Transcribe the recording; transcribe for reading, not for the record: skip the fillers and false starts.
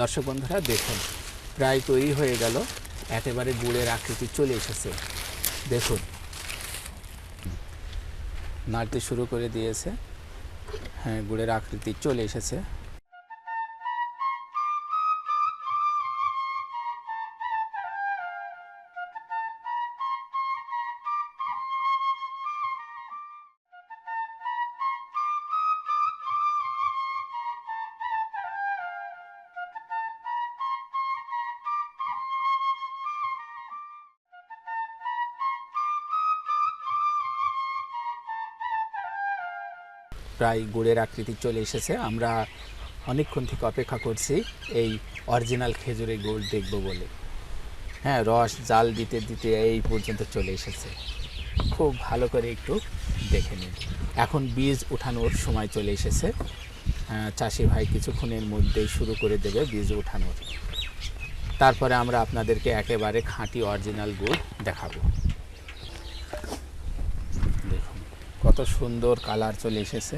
দর্শক বন্ধুরা দেখুন, প্রায় তৈরি হয়ে গেল, একেবারে গুড়ের আকৃতি চলে এসেছে। দেখুন, নাড়তে শুরু করে দিয়েছে। হ্যাঁ, গুড়ের আকৃতি চলে এসেছে। প্রায় গুড়ের আকৃতি চলে এসেছে। আমরা অনেকক্ষণ থেকে অপেক্ষা করছি এই অরিজিনাল খেজুরের গুড় দেখব বলে। হ্যাঁ, রস জাল দিতে দিতে এই পর্যন্ত চলে এসেছে। খুব ভালো করে একটু দেখে নিন। এখন বীজ উঠানোর সময় চলে এসেছে। চাষি ভাই কিছুক্ষণের মধ্যেই শুরু করে দেবে বীজ উঠানোর। তারপরে আমরা আপনাদেরকে একেবারে খাঁটি অরিজিনাল গুড় দেখাবো। দেখুন কত সুন্দর কালার চলে এসেছে।